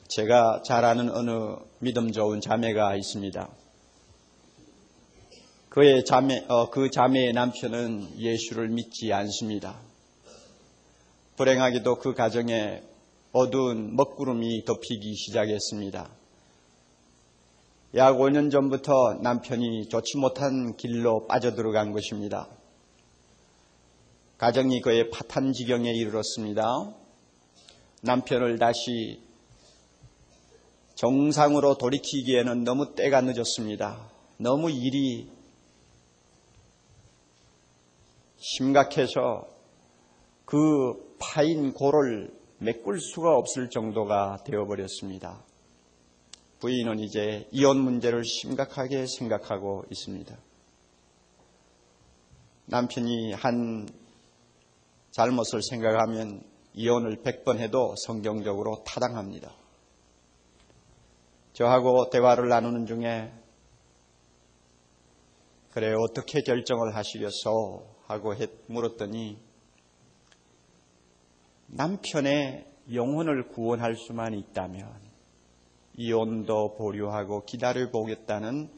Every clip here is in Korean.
제가 잘 아는 어느 믿음 좋은 자매가 있습니다. 그 자매의 남편은 예수를 믿지 않습니다. 불행하게도 그 가정에 어두운 먹구름이 덮이기 시작했습니다. 약 5년 전부터 남편이 좋지 못한 길로 빠져들어간 것입니다. 가정이 거의 파탄 지경에 이르렀습니다. 남편을 다시 정상으로 돌이키기에는 너무 때가 늦었습니다. 너무 일이 심각해서 그 파인 골을 메꿀 수가 없을 정도가 되어버렸습니다. 부인은 이제 이혼 문제를 심각하게 생각하고 있습니다. 남편이 한 잘못을 생각하면 이혼을 100번 해도 성경적으로 타당합니다. 저하고 대화를 나누는 중에 그래 어떻게 결정을 하시겠소? 하고 물었더니 남편의 영혼을 구원할 수만 있다면 이혼도 보류하고 기다려보겠다는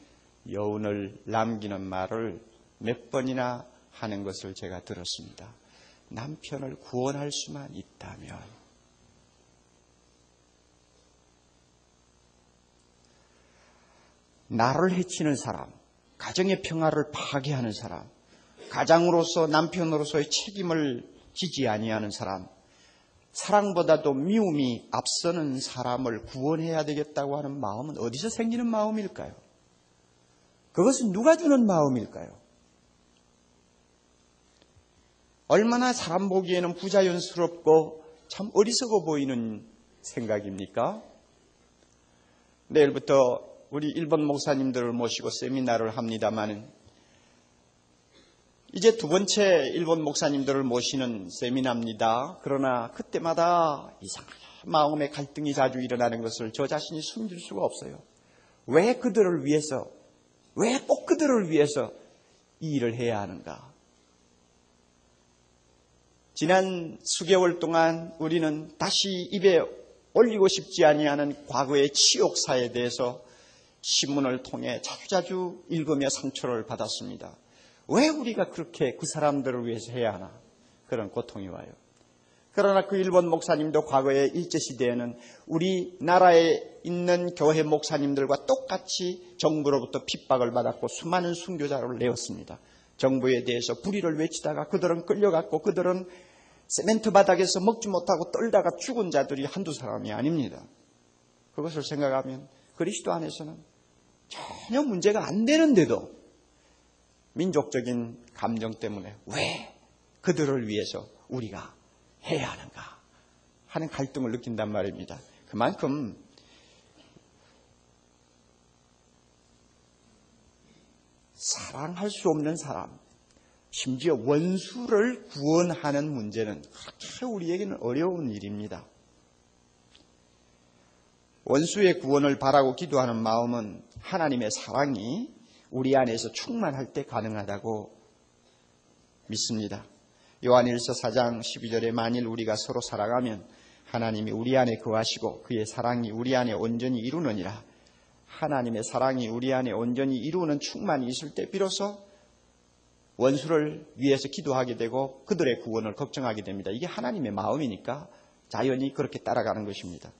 여운을 남기는 말을 몇 번이나 하는 것을 제가 들었습니다. 남편을 구원할 수만 있다면. 나를 해치는 사람, 가정의 평화를 파괴하는 사람, 가장으로서 남편으로서의 책임을 지지 아니하는 사람, 사랑보다도 미움이 앞서는 사람을 구원해야 되겠다고 하는 마음은 어디서 생기는 마음일까요? 그것은 누가 주는 마음일까요? 얼마나 사람 보기에는 부자연스럽고 참 어리석어 보이는 생각입니까? 내일부터 우리 일본 목사님들을 모시고 세미나를 합니다만 이제 두 번째 일본 목사님들을 모시는 세미나입니다. 그러나 그때마다 이상한 마음의 갈등이 자주 일어나는 것을 저 자신이 숨길 수가 없어요. 왜 그들을 위해서, 왜 꼭 그들을 위해서 이 일을 해야 하는가? 지난 수개월 동안 우리는 다시 입에 올리고 싶지 아니하는 과거의 치욕사에 대해서 신문을 통해 자주자주 읽으며 상처를 받았습니다. 왜 우리가 그렇게 그 사람들을 위해서 해야 하나? 그런 고통이 와요. 그러나 그 일본 목사님도 과거의 일제시대에는 우리나라에 있는 교회 목사님들과 똑같이 정부로부터 핍박을 받았고 수많은 순교자를 내었습니다. 정부에 대해서 불의를 외치다가 그들은 끌려갔고 그들은 세멘트 바닥에서 먹지 못하고 떨다가 죽은 자들이 한두 사람이 아닙니다. 그것을 생각하면 그리스도 안에서는 전혀 문제가 안 되는데도 민족적인 감정 때문에 왜 그들을 위해서 우리가 해야 하는가 하는 갈등을 느낀단 말입니다. 그만큼 사랑할 수 없는 사람, 심지어 원수를 구원하는 문제는 그렇게 우리에게는 어려운 일입니다. 원수의 구원을 바라고 기도하는 마음은 하나님의 사랑이 우리 안에서 충만할 때 가능하다고 믿습니다. 요한일서 4장 12절에 만일 우리가 서로 사랑하면 하나님이 우리 안에 거하시고 그의 사랑이 우리 안에 온전히 이루느니라. 하나님의 사랑이 우리 안에 온전히 이루는 충만이 있을 때 비로소 원수를 위해서 기도하게 되고 그들의 구원을 걱정하게 됩니다. 이게 하나님의 마음이니까 자연히 그렇게 따라가는 것입니다.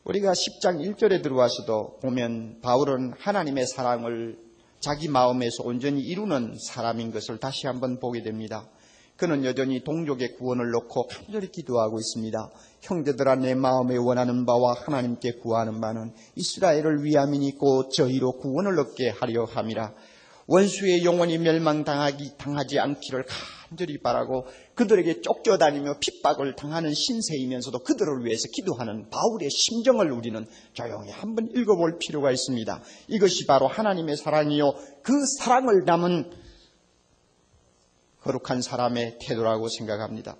우리가 10장 1절에 들어와서도 보면 바울은 하나님의 사랑을 자기 마음에서 온전히 이루는 사람인 것을 다시 한번 보게 됩니다. 그는 여전히 동족의 구원을 놓고 간절히 기도하고 있습니다. 형제들아 내 마음에 원하는 바와 하나님께 구하는 바는 이스라엘을 위함이니 곧 저희로 구원을 얻게 하려 함이라. 원수의 영혼이 멸망당하지 않기를 간절히 바라고 그들에게 쫓겨다니며 핍박을 당하는 신세이면서도 그들을 위해서 기도하는 바울의 심정을 우리는 조용히 한번 읽어볼 필요가 있습니다. 이것이 바로 하나님의 사랑이요 그 사랑을 담은 거룩한 사람의 태도라고 생각합니다.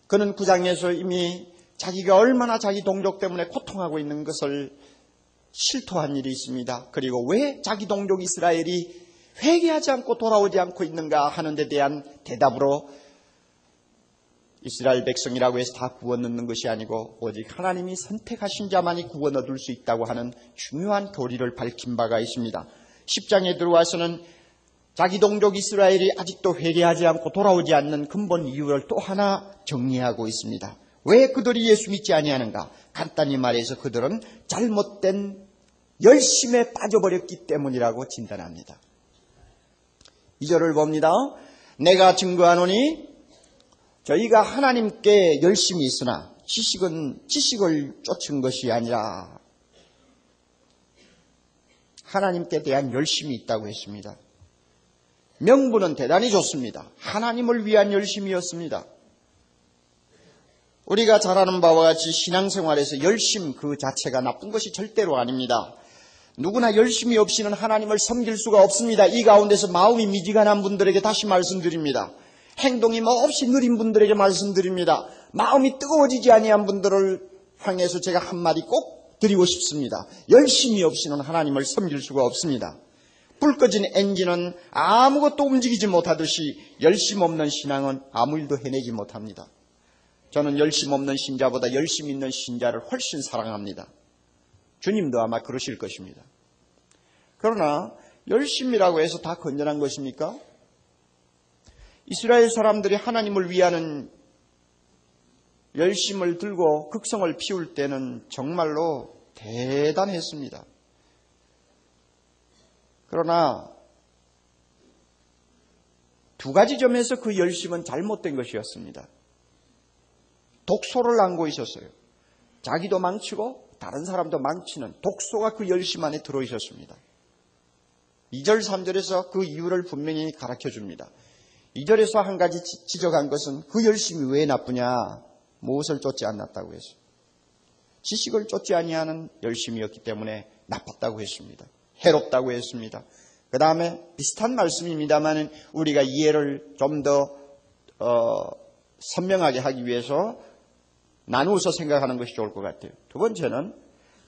그는 9장에서 이미 자기가 얼마나 자기 동족 때문에 고통하고 있는 것을 실토한 일이 있습니다. 그리고 왜 자기 동족 이스라엘이 회개하지 않고 돌아오지 않고 있는가 하는 데 대한 대답으로 이스라엘 백성이라고 해서 다 구원 얻는 것이 아니고 오직 하나님이 선택하신 자만이 구원 얻을 수 있다고 하는 중요한 교리를 밝힌 바가 있습니다. 10장에 들어와서는 자기 동족 이스라엘이 아직도 회개하지 않고 돌아오지 않는 근본 이유를 또 하나 정리하고 있습니다. 왜 그들이 예수 믿지 아니하는가? 간단히 말해서 그들은 잘못된 열심에 빠져버렸기 때문이라고 진단합니다. 2절을 봅니다. 내가 증거하노니 저희가 하나님께 열심히 있으나 지식을 쫓은 것이 아니라 하나님께 대한 열심이 있다고 했습니다. 명분은 대단히 좋습니다. 하나님을 위한 열심이었습니다. 우리가 잘 아는 바와 같이 신앙생활에서 열심 그 자체가 나쁜 것이 절대로 아닙니다. 누구나 열심이 없이는 하나님을 섬길 수가 없습니다. 이 가운데서 마음이 미지근한 분들에게 다시 말씀드립니다. 행동이 없이 느린 분들에게 말씀드립니다. 마음이 뜨거워지지 아니한 분들을 향해서 제가 한마디 꼭 드리고 싶습니다. 열심이 없이는 하나님을 섬길 수가 없습니다. 불 꺼진 엔진은 아무것도 움직이지 못하듯이 열심 없는 신앙은 아무 일도 해내지 못합니다. 저는 열심 없는 신자보다 열심 있는 신자를 훨씬 사랑합니다. 주님도 아마 그러실 것입니다. 그러나 열심이라고 해서 다 건전한 것입니까? 이스라엘 사람들이 하나님을 위하는 열심을 들고 극성을 피울 때는 정말로 대단했습니다. 그러나 두 가지 점에서 그 열심은 잘못된 것이었습니다. 독소를 안고 있었어요. 자기도 망치고 다른 사람도 망치는 독소가 그 열심 안에 들어있었습니다. 2절 3절에서 그 이유를 분명히 가르쳐줍니다. 2절에서 한 가지 지적한 것은 그 열심이 왜 나쁘냐, 무엇을 쫓지 않았다고 했어요. 지식을 쫓지 아니하는 열심이었기 때문에 나빴다고 했습니다. 해롭다고 했습니다. 그 다음에 비슷한 말씀입니다만 우리가 이해를 좀 더 선명하게 하기 위해서 나누어서 생각하는 것이 좋을 것 같아요. 두 번째는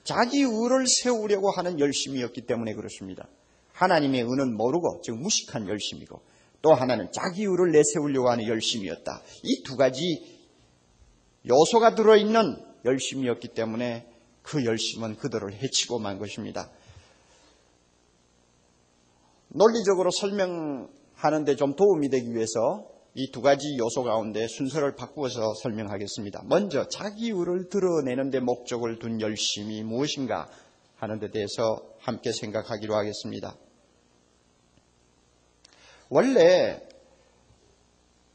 자기 의를 세우려고 하는 열심이었기 때문에 그렇습니다. 하나님의 의는 모르고 즉 무식한 열심이고, 또 하나는 자기 의를 내세우려고 하는 열심이었다. 이 두 가지 요소가 들어있는 열심이었기 때문에 그 열심은 그들을 해치고 만 것입니다. 논리적으로 설명하는 데 좀 도움이 되기 위해서 이 두 가지 요소 가운데 순서를 바꾸어서 설명하겠습니다. 먼저 자기 의를 드러내는 데 목적을 둔 열심이 무엇인가 하는 데 대해서 함께 생각하기로 하겠습니다. 원래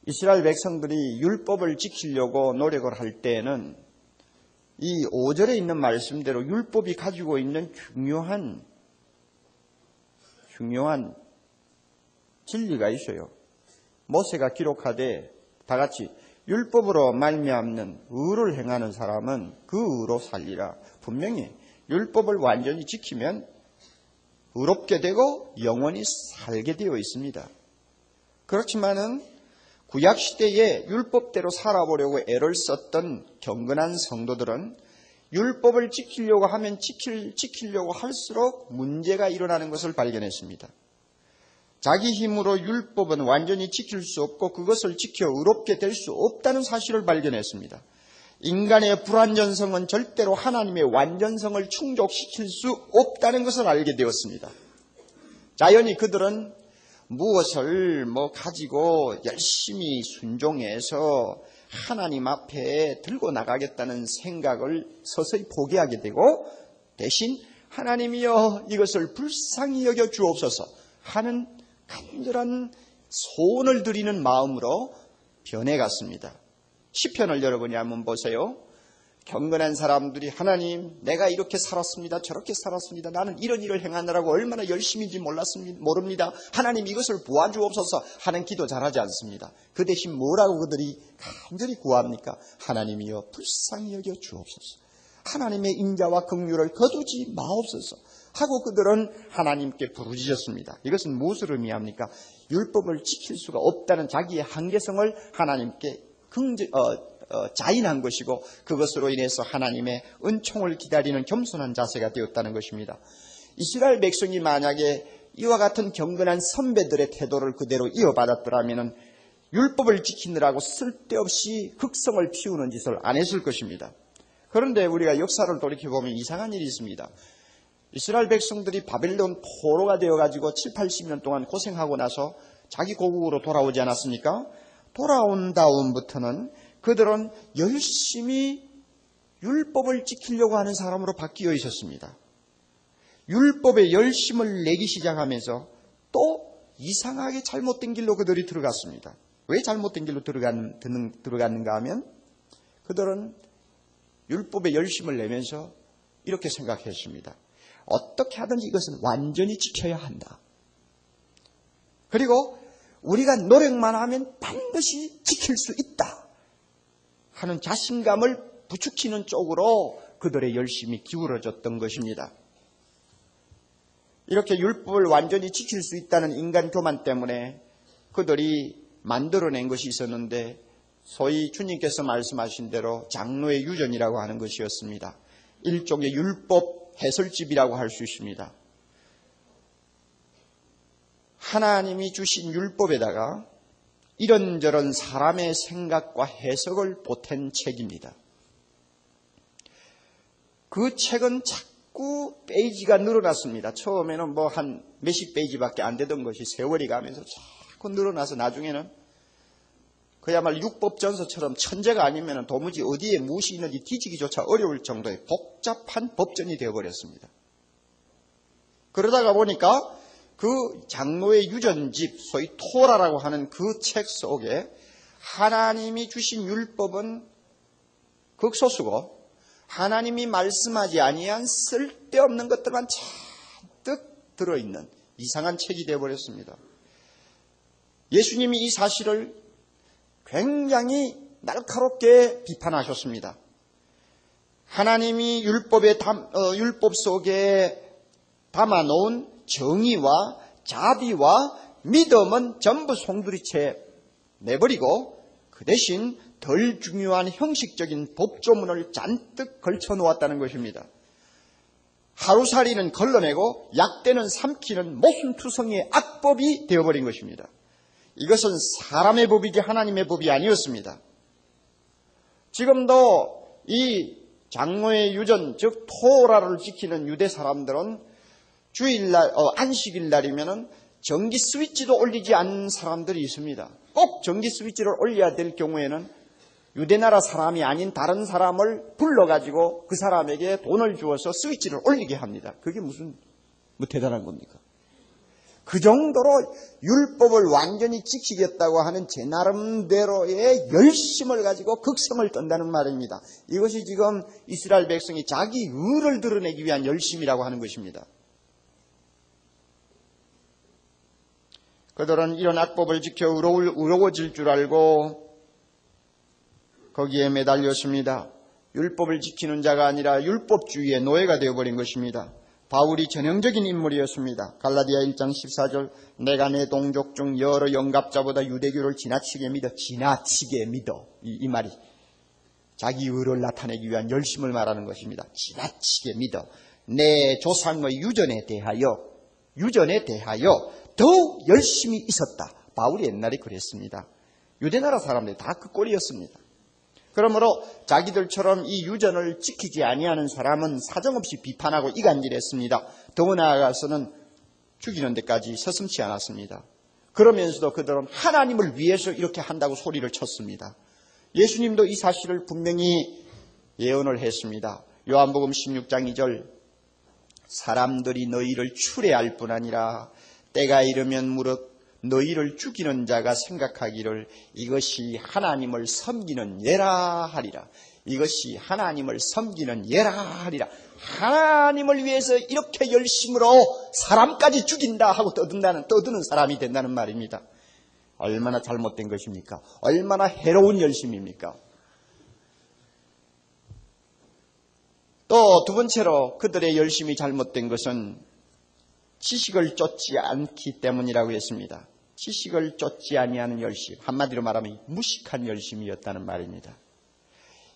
이스라엘 백성들이 율법을 지키려고 노력을 할 때에는 이 5절에 있는 말씀대로 율법이 가지고 있는 중요한 진리가 있어요. 모세가 기록하되 다 같이 율법으로 말미암는 의를 행하는 사람은 그 의로 살리라. 분명히 율법을 완전히 지키면 의롭게 되고 영원히 살게 되어 있습니다. 그렇지만은 구약시대에 율법대로 살아보려고 애를 썼던 경건한 성도들은 율법을 지키려고 하면 지키려고 할수록 문제가 일어나는 것을 발견했습니다. 자기 힘으로 율법은 완전히 지킬 수 없고 그것을 지켜 의롭게 될 수 없다는 사실을 발견했습니다. 인간의 불완전성은 절대로 하나님의 완전성을 충족시킬 수 없다는 것을 알게 되었습니다. 자연히 그들은 무엇을 가지고 열심히 순종해서 하나님 앞에 들고 나가겠다는 생각을 서서히 포기하게 되고, 대신 하나님이여 이것을 불쌍히 여겨 주옵소서 하는 간절한 소원을 드리는 마음으로 변해갔습니다. 시편을 여러분이 한번 보세요. 경건한 사람들이 하나님 내가 이렇게 살았습니다. 저렇게 살았습니다. 나는 이런 일을 행하느라고 얼마나 열심인지 모릅니다. 하나님 이것을 보아주옵소서 하는 기도 잘하지 않습니다. 그 대신 뭐라고 그들이 간절히 구합니까? 하나님이여 불쌍히 여겨 주옵소서. 하나님의 인자와 긍휼을 거두지 마옵소서 하고 그들은 하나님께 부르짖었습니다. 이것은 무엇을 의미합니까? 율법을 지킬 수가 없다는 자기의 한계성을 하나님께 자인한 것이고, 그것으로 인해서 하나님의 은총을 기다리는 겸손한 자세가 되었다는 것입니다. 이스라엘 백성이 만약에 이와 같은 경건한 선배들의 태도를 그대로 이어받았더라면 율법을 지키느라고 쓸데없이 흑성을 피우는 짓을 안 했을 것입니다. 그런데 우리가 역사를 돌이켜보면 이상한 일이 있습니다. 이스라엘 백성들이 바벨론 포로가 되어가지고 7, 80년 동안 고생하고 나서 자기 고국으로 돌아오지 않았습니까? 돌아온 다음부터는 그들은 열심히 율법을 지키려고 하는 사람으로 바뀌어 있었습니다. 율법에 열심을 내기 시작하면서 또 이상하게 잘못된 길로 그들이 들어갔습니다. 왜 잘못된 길로 들어갔는가 하면 그들은 율법에 열심을 내면서 이렇게 생각했습니다. 어떻게 하든지 이것은 완전히 지켜야 한다. 그리고 우리가 노력만 하면 반드시 지킬 수 있다 하는 자신감을 부추기는 쪽으로 그들의 열심이 기울어졌던 것입니다. 이렇게 율법을 완전히 지킬 수 있다는 인간 교만 때문에 그들이 만들어낸 것이 있었는데 소위 주님께서 말씀하신 대로 장로의 유전이라고 하는 것이었습니다. 일종의 율법 해설집이라고 할 수 있습니다. 하나님이 주신 율법에다가 이런저런 사람의 생각과 해석을 보탠 책입니다. 그 책은 자꾸 페이지가 늘어났습니다. 처음에는 뭐 한 몇십 페이지밖에 안 되던 것이 세월이 가면서 자꾸 늘어나서 나중에는 그야말로 육법전서처럼 천재가 아니면 도무지 어디에 무엇이 있는지 뒤지기조차 어려울 정도의 복잡한 법전이 되어버렸습니다. 그러다가 보니까 그 장로의 유전집, 소위 토라라고 하는 그 책 속에 하나님이 주신 율법은 극소수고 하나님이 말씀하지 아니한 쓸데없는 것들만 잔뜩 들어있는 이상한 책이 되어버렸습니다. 예수님이 이 사실을 굉장히 날카롭게 비판하셨습니다. 하나님이 율법 속에 담아놓은 정의와 자비와 믿음은 전부 송두리째 내버리고 그 대신 덜 중요한 형식적인 법조문을 잔뜩 걸쳐놓았다는 것입니다. 하루살이는 걸러내고 약대는 삼키는 모순투성이의 악법이 되어버린 것입니다. 이것은 사람의 법이지 하나님의 법이 아니었습니다. 지금도 이 장로의 유전, 즉 토라를 지키는 유대 사람들은 주일날, 안식일날이면은 전기 스위치도 올리지 않는 사람들이 있습니다. 꼭 전기 스위치를 올려야 될 경우에는 유대나라 사람이 아닌 다른 사람을 불러가지고 그 사람에게 돈을 주어서 스위치를 올리게 합니다. 그게 무슨 대단한 겁니까? 그 정도로 율법을 완전히 지키겠다고 하는 제 나름대로의 열심을 가지고 극성을 떤다는 말입니다. 이것이 지금 이스라엘 백성이 자기 의를 드러내기 위한 열심이라고 하는 것입니다. 그들은 이런 악법을 지켜 의로워질 줄 알고 거기에 매달렸습니다. 율법을 지키는 자가 아니라 율법주의의 노예가 되어버린 것입니다. 바울이 전형적인 인물이었습니다. 갈라디아 1장 14절 내가 내 동족 중 여러 영갑자보다 유대교를 지나치게 믿어. 이 말이 자기 의를 나타내기 위한 열심을 말하는 것입니다. 지나치게 믿어. 내 조상의 유전에 대하여 더욱 열심히 있었다. 바울이 옛날에 그랬습니다. 유대나라 사람들이 다 그 꼴이었습니다. 그러므로 자기들처럼 이 유전을 지키지 아니하는 사람은 사정없이 비판하고 이간질했습니다. 더 나아가서는 죽이는 데까지 서슴지 않았습니다. 그러면서도 그들은 하나님을 위해서 이렇게 한다고 소리를 쳤습니다. 예수님도 이 사실을 분명히 예언을 했습니다. 요한복음 16장 2절 사람들이 너희를 추례할 뿐 아니라 때가 이르면 무릇 너희를 죽이는 자가 생각하기를 이것이 하나님을 섬기는 예라 하리라. 이것이 하나님을 섬기는 예라 하리라. 하나님을 위해서 이렇게 열심으로 사람까지 죽인다 하고 떠드는 사람이 된다는 말입니다. 얼마나 잘못된 것입니까? 얼마나 해로운 열심입니까? 또 두 번째로 그들의 열심이 잘못된 것은 지식을 쫓지 않기 때문이라고 했습니다. 지식을 쫓지 아니하는 열심, 한마디로 말하면 무식한 열심이었다는 말입니다.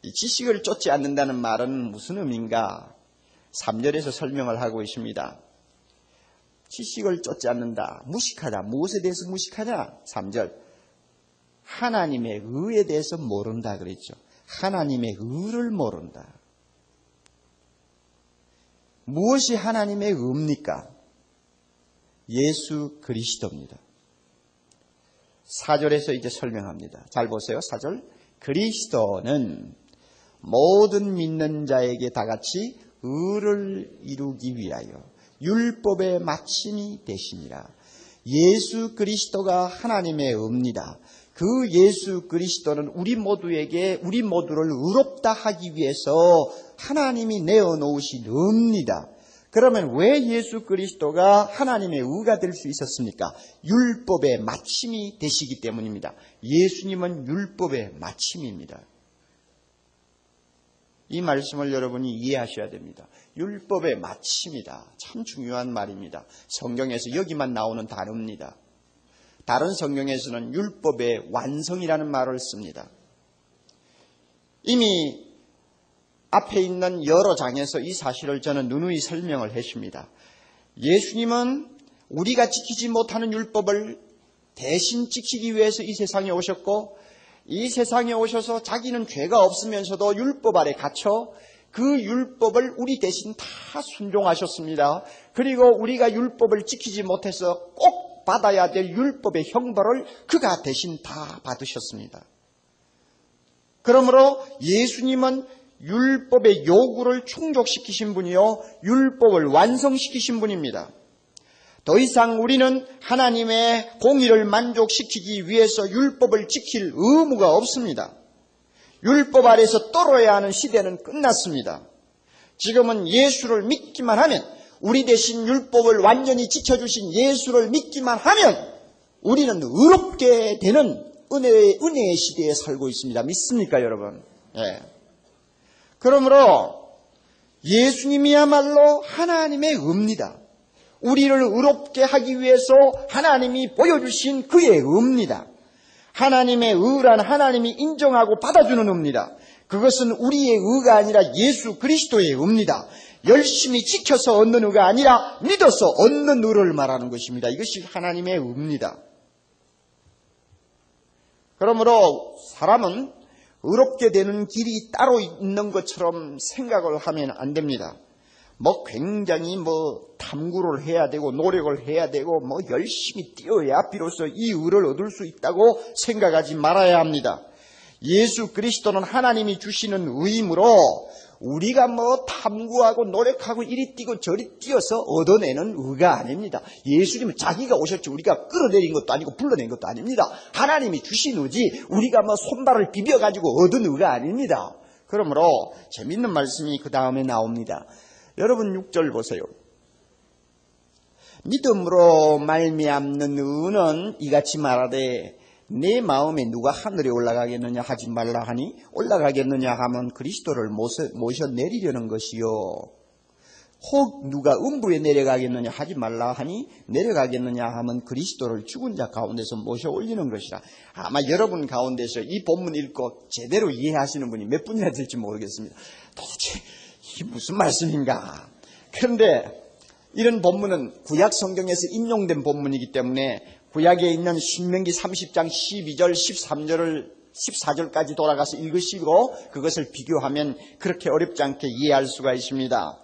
이 지식을 쫓지 않는다는 말은 무슨 의미인가? 3절에서 설명을 하고 있습니다. 지식을 쫓지 않는다. 무식하다. 무엇에 대해서 무식하냐? 3절. 하나님의 의에 대해서 모른다 그랬죠. 하나님의 의를 모른다. 무엇이 하나님의 의입니까? 예수 그리스도입니다. 4절에서 이제 설명합니다. 잘 보세요. 4절. 그리스도는 모든 믿는 자에게 다같이 의를 이루기 위하여 율법의 마침이 되시니라. 예수 그리스도가 하나님의 의입니다. 그 예수 그리스도는 우리 모두를 의롭다 하기 위해서 하나님이 내어놓으신 의입니다. 그러면 왜 예수 그리스도가 하나님의 의가 될 수 있었습니까? 율법의 마침이 되시기 때문입니다. 예수님은 율법의 마침입니다. 이 말씀을 여러분이 이해하셔야 됩니다. 율법의 마침이다. 참 중요한 말입니다. 성경에서 여기만 나오는 단어입니다. 다른 성경에서는 율법의 완성이라는 말을 씁니다. 이미 앞에 있는 여러 장에서 이 사실을 저는 누누이 설명을 했습니다. 예수님은 우리가 지키지 못하는 율법을 대신 지키기 위해서 이 세상에 오셨고, 이 세상에 오셔서 자기는 죄가 없으면서도 율법 아래 갇혀 그 율법을 우리 대신 다 순종하셨습니다. 그리고 우리가 율법을 지키지 못해서 꼭 받아야 될 율법의 형벌을 그가 대신 다 받으셨습니다. 그러므로 예수님은 율법의 요구를 충족시키신 분이요, 율법을 완성시키신 분입니다. 더 이상 우리는 하나님의 공의를 만족시키기 위해서 율법을 지킬 의무가 없습니다. 율법 아래서 떨어야 하는 시대는 끝났습니다. 지금은 예수를 믿기만 하면, 우리 대신 율법을 완전히 지켜주신 예수를 믿기만 하면 우리는 의롭게 되는 은혜의 시대에 살고 있습니다. 믿습니까, 여러분? 예. 그러므로 예수님이야말로 하나님의 의입니다. 우리를 의롭게 하기 위해서 하나님이 보여주신 그의 의입니다. 하나님의 의란 하나님이 인정하고 받아주는 의입니다. 그것은 우리의 의가 아니라 예수 그리스도의 의입니다. 열심히 지켜서 얻는 의가 아니라 믿어서 얻는 의를 말하는 것입니다. 이것이 하나님의 의입니다. 그러므로 사람은 의롭게 되는 길이 따로 있는 것처럼 생각을 하면 안 됩니다. 굉장히 탐구를 해야 되고 노력을 해야 되고 열심히 뛰어야 비로소 이 의를 얻을 수 있다고 생각하지 말아야 합니다. 예수 그리스도는 하나님이 주시는 의이므로 우리가 탐구하고 노력하고 이리 뛰고 저리 뛰어서 얻어내는 의가 아닙니다. 예수님은 자기가 오셨지 우리가 끌어내린 것도 아니고 불러낸 것도 아닙니다. 하나님이 주신 의지 우리가 손발을 비벼가지고 얻은 의가 아닙니다. 그러므로 재밌는 말씀이 그 다음에 나옵니다. 여러분 6절 보세요. 믿음으로 말미암는 의는 이같이 말하되 내 마음에 누가 하늘에 올라가겠느냐 하지 말라 하니 올라가겠느냐 하면 그리스도를 모셔 내리려는 것이요. 혹 누가 음부에 내려가겠느냐 하지 말라 하니 내려가겠느냐 하면 그리스도를 죽은 자 가운데서 모셔 올리는 것이라. 아마 여러분 가운데서 이 본문 읽고 제대로 이해하시는 분이 몇 분이나 될지 모르겠습니다. 도대체 이게 무슨 말씀인가? 그런데 이런 본문은 구약 성경에서 인용된 본문이기 때문에 구약에 있는 신명기 30장 12절 14절까지 돌아가서 읽으시고 그것을 비교하면 그렇게 어렵지 않게 이해할 수가 있습니다.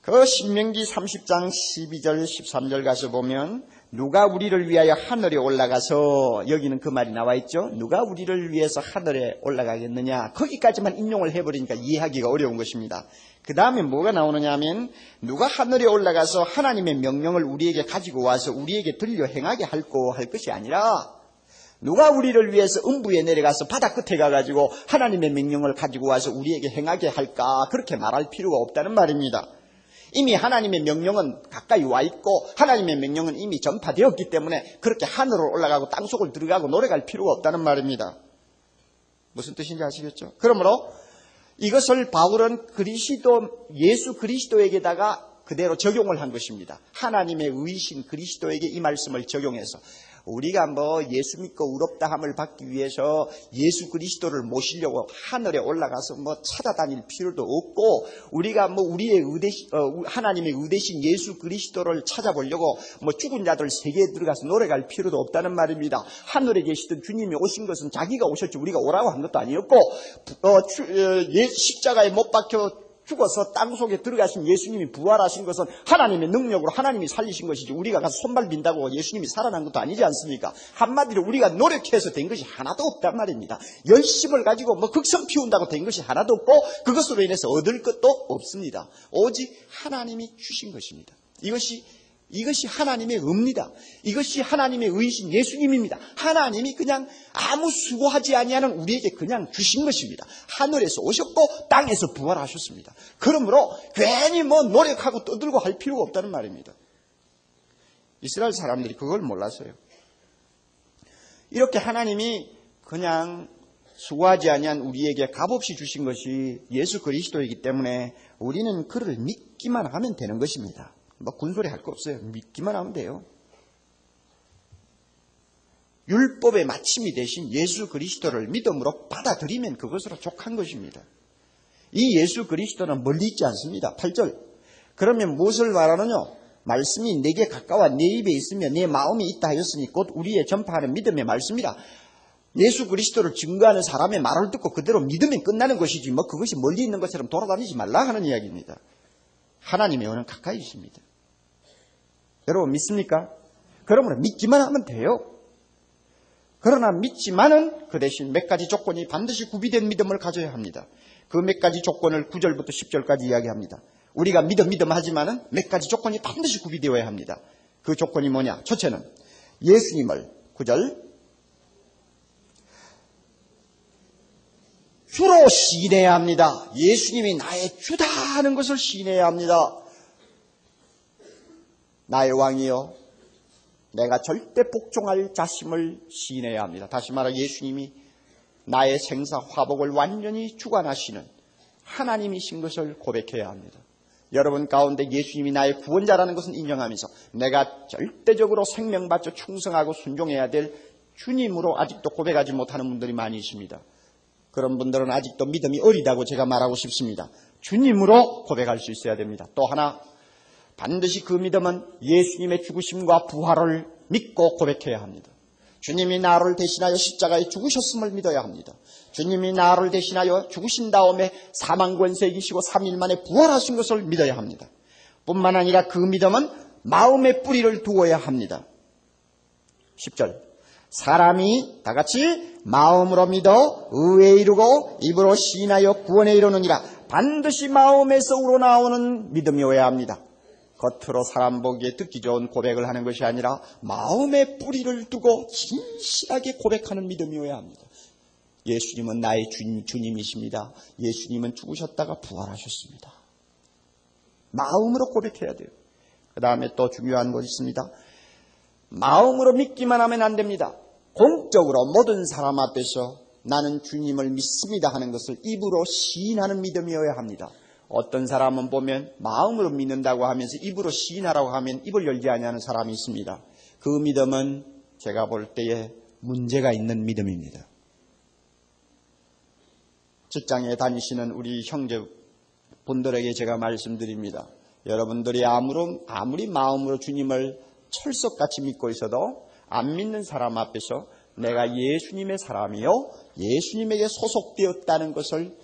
그 신명기 30장 12절 13절 가서 보면 누가 우리를 위하여 하늘에 올라가서, 여기는 그 말이 나와 있죠. 누가 우리를 위해서 하늘에 올라가겠느냐. 거기까지만 인용을 해버리니까 이해하기가 어려운 것입니다. 그 다음에 뭐가 나오느냐 하면 누가 하늘에 올라가서 하나님의 명령을 우리에게 가지고 와서 우리에게 들려 행하게 할 것이 아니라 누가 우리를 위해서 음부에 내려가서 바다 끝에 가가지고 하나님의 명령을 가지고 와서 우리에게 행하게 할까, 그렇게 말할 필요가 없다는 말입니다. 이미 하나님의 명령은 가까이 와 있고 하나님의 명령은 이미 전파되었기 때문에 그렇게 하늘로 올라가고 땅속을 들어가고 노력할 필요가 없다는 말입니다. 무슨 뜻인지 아시겠죠? 그러므로 이것을 바울은 예수 그리스도에게다가 그대로 적용을 한 것입니다. 하나님의 의이신 그리스도에게 이 말씀을 적용해서 우리가 예수 믿고 의롭다함을 받기 위해서 예수 그리스도를 모시려고 하늘에 올라가서 찾아다닐 필요도 없고, 우리가 우리의 하나님의 의대신 예수 그리스도를 찾아보려고 죽은 자들 세계에 들어가서 노래갈 필요도 없다는 말입니다. 하늘에 계시던 주님이 오신 것은 자기가 오셨지 우리가 오라고 한 것도 아니었고, 십자가에 못 박혀 죽어서 땅속에 들어가신 예수님이 부활하신 것은 하나님의 능력으로 하나님이 살리신 것이지 우리가 가서 손발 빈다고 예수님이 살아난 것도 아니지 않습니까? 한마디로 우리가 노력해서 된 것이 하나도 없단 말입니다. 열심을 가지고 극성 피운다고 된 것이 하나도 없고, 그것으로 인해서 얻을 것도 없습니다. 오직 하나님이 주신 것입니다. 이것이 하나님의 의입니다. 이것이 하나님의 의이신 예수님입니다. 하나님이 그냥 아무 수고하지 아니하는 우리에게 그냥 주신 것입니다. 하늘에서 오셨고 땅에서 부활하셨습니다. 그러므로 괜히 노력하고 떠들고 할 필요가 없다는 말입니다. 이스라엘 사람들이 그걸 몰랐어요. 이렇게 하나님이 그냥 수고하지 아니한 우리에게 값없이 주신 것이 예수 그리스도이기 때문에 우리는 그를 믿기만 하면 되는 것입니다. 군소리 할 거 없어요. 믿기만 하면 돼요. 율법의 마침이 되신 예수 그리스도를 믿음으로 받아들이면 그것으로 족한 것입니다. 이 예수 그리스도는 멀리 있지 않습니다. 8절. 그러면 무엇을 말하느냐? 말씀이 내게 가까워 내 입에 있으며 내 마음에 있다 하였으니 곧 우리의 전파하는 믿음의 말씀이라. 예수 그리스도를 증거하는 사람의 말을 듣고 그대로 믿으면 끝나는 것이지 그것이 멀리 있는 것처럼 돌아다니지 말라 하는 이야기입니다. 하나님의 은은 가까이 있습니다. 여러분 믿습니까? 그러므로 믿기만 하면 돼요. 그러나 믿지만은 그 대신 몇 가지 조건이 반드시 구비된 믿음을 가져야 합니다. 그 몇 가지 조건을 9절부터 10절까지 이야기합니다. 우리가 믿음 하지만은 몇 가지 조건이 반드시 구비되어야 합니다. 그 조건이 뭐냐? 첫째는 예수님을 9절 주로 시인해야 합니다. 예수님이 나의 주다 하는 것을 시인해야 합니다. 나의 왕이여, 내가 절대 복종할 자심을 시인해야 합니다. 다시 말해 예수님이 나의 생사 화복을 완전히 주관하시는 하나님이신 것을 고백해야 합니다. 여러분 가운데 예수님이 나의 구원자라는 것은 인정하면서 내가 절대적으로 생명 바쳐 충성하고 순종해야 될 주님으로 아직도 고백하지 못하는 분들이 많이 있습니다. 그런 분들은 아직도 믿음이 어리다고 제가 말하고 싶습니다. 주님으로 고백할 수 있어야 됩니다. 또 하나, 반드시 그 믿음은 예수님의 죽으심과 부활을 믿고 고백해야 합니다. 주님이 나를 대신하여 십자가에 죽으셨음을 믿어야 합니다. 주님이 나를 대신하여 죽으신 다음에 사망 권세 이기시고 3일 만에 부활하신 것을 믿어야 합니다. 뿐만 아니라 그 믿음은 마음의 뿌리를 두어야 합니다. 10절. 사람이 다 같이 마음으로 믿어 의에 이르고 입으로 시인하여 구원에 이르느니라. 반드시 마음에서 우러나오는 믿음이어야 합니다. 겉으로 사람 보기에 듣기 좋은 고백을 하는 것이 아니라 마음에 뿌리를 두고 진실하게 고백하는 믿음이어야 합니다. 예수님은 나의 주님이십니다. 예수님은 죽으셨다가 부활하셨습니다. 마음으로 고백해야 돼요. 그 다음에 또 중요한 것이 있습니다. 마음으로 믿기만 하면 안 됩니다. 공적으로 모든 사람 앞에서 나는 주님을 믿습니다 하는 것을 입으로 시인하는 믿음이어야 합니다. 어떤 사람은 보면 마음으로 믿는다고 하면서 입으로 시인하라고 하면 입을 열지 아니하는 사람이 있습니다. 그 믿음은 제가 볼 때에 문제가 있는 믿음입니다. 직장에 다니시는 우리 형제분들에게 제가 말씀드립니다. 여러분들이 아무리 마음으로 주님을 철석같이 믿고 있어도 안 믿는 사람 앞에서 내가 예수님의 사람이요 예수님에게 소속되었다는 것을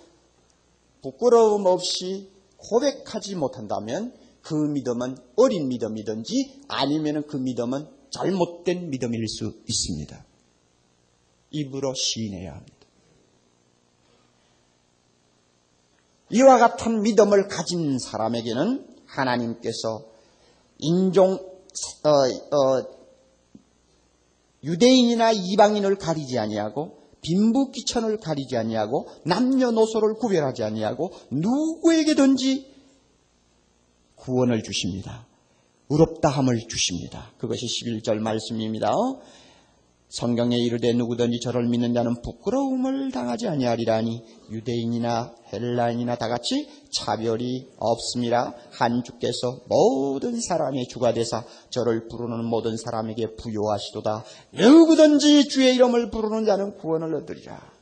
부끄러움 없이 고백하지 못한다면 그 믿음은 어린 믿음이든지 아니면 그 믿음은 잘못된 믿음일 수 있습니다. 입으로 시인해야 합니다. 이와 같은 믿음을 가진 사람에게는 하나님께서 유대인이나 이방인을 가리지 아니하고 빈부귀천을 가리지 아니하고 남녀노소를 구별하지 아니하고 누구에게든지 구원을 주십니다. 의롭다함을 주십니다. 그것이 11절 말씀입니다. 성경에 이르되 누구든지 저를 믿는 자는 부끄러움을 당하지 아니하리라니 유대인이나 헬라인이나 다 같이 차별이 없습니다. 한 주께서 모든 사람의 주가 되사 저를 부르는 모든 사람에게 부요하시도다. 누구든지 주의 이름을 부르는 자는 구원을 얻으리라.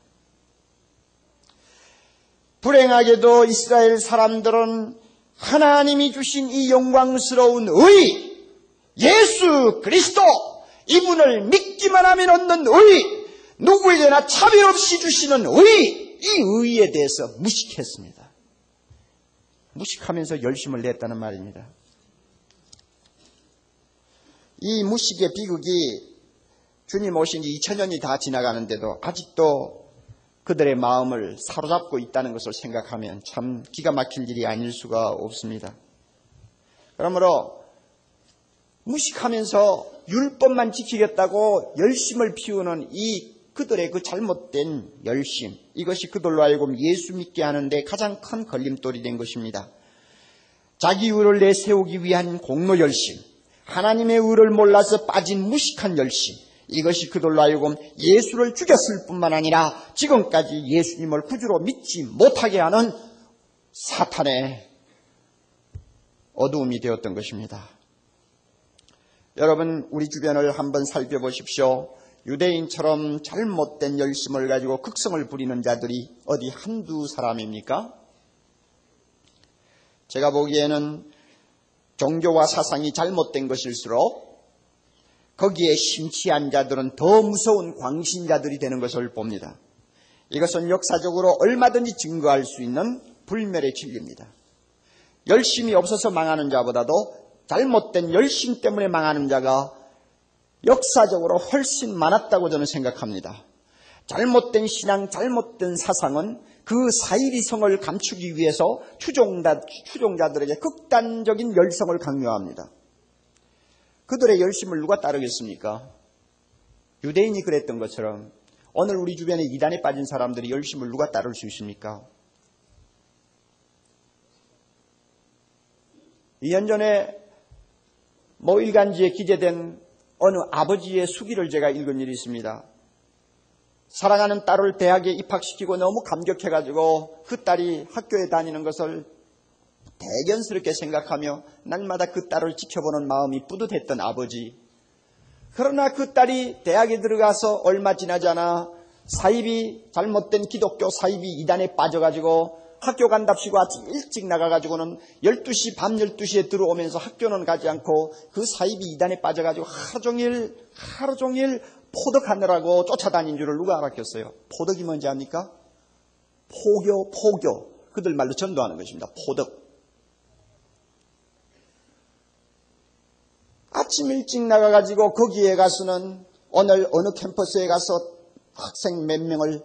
불행하게도 이스라엘 사람들은 하나님이 주신 이 영광스러운 의, 예수 그리스도, 이분을 믿기만 하면 얻는 의, 누구에게나 차별 없이 주시는 의, 이 의에 대해서 무식했습니다. 무식하면서 열심을 냈다는 말입니다. 이 무식의 비극이 주님 오신 지 2000년이 다 지나가는데도 아직도 그들의 마음을 사로잡고 있다는 것을 생각하면 참 기가 막힐 일이 아닐 수가 없습니다. 그러므로 무식하면서 율법만 지키겠다고 열심을 피우는 이 그들의 그 잘못된 열심, 이것이 그들로 하여금 예수 믿게 하는데 가장 큰 걸림돌이 된 것입니다. 자기 의를 내세우기 위한 공로 열심, 하나님의 의를 몰라서 빠진 무식한 열심, 이것이 그들로 하여금 예수를 죽였을 뿐만 아니라 지금까지 예수님을 구주로 믿지 못하게 하는 사탄의 어두움이 되었던 것입니다. 여러분, 우리 주변을 한번 살펴보십시오. 유대인처럼 잘못된 열심을 가지고 극성을 부리는 자들이 어디 한두 사람입니까? 제가 보기에는 종교와 사상이 잘못된 것일수록 거기에 심취한 자들은 더 무서운 광신자들이 되는 것을 봅니다. 이것은 역사적으로 얼마든지 증거할 수 있는 불멸의 진리입니다. 열심이 없어서 망하는 자보다도 잘못된 열심 때문에 망하는 자가 역사적으로 훨씬 많았다고 저는 생각합니다. 잘못된 신앙, 잘못된 사상은 그 사이비성을 감추기 위해서 추종자들에게 극단적인 열성을 강요합니다. 그들의 열심을 누가 따르겠습니까? 유대인이 그랬던 것처럼 오늘 우리 주변에 이단에 빠진 사람들이 열심을 누가 따를 수 있습니까? 2년 전에 모 일간지에 기재된 어느 아버지의 수기를 제가 읽은 일이 있습니다. 사랑하는 딸을 대학에 입학시키고 너무 감격해가지고 그 딸이 학교에 다니는 것을 대견스럽게 생각하며 날마다 그 딸을 지켜보는 마음이 뿌듯했던 아버지. 그러나 그 딸이 대학에 들어가서 얼마 지나지 않아 사입이 잘못된 기독교 사입이 이단에 빠져가지고 학교 간답시고 아침 일찍 나가가지고는 12시, 밤 12시에 들어오면서 학교는 가지 않고 그 사입이 이단에 빠져가지고 하루 종일 포덕하느라고 쫓아다닌 줄을 누가 알았겠어요? 포덕이 뭔지 압니까? 포교. 그들 말로 전도하는 것입니다. 포덕. 아침 일찍 나가가지고 거기에 가서는 오늘 어느 캠퍼스에 가서 학생 몇 명을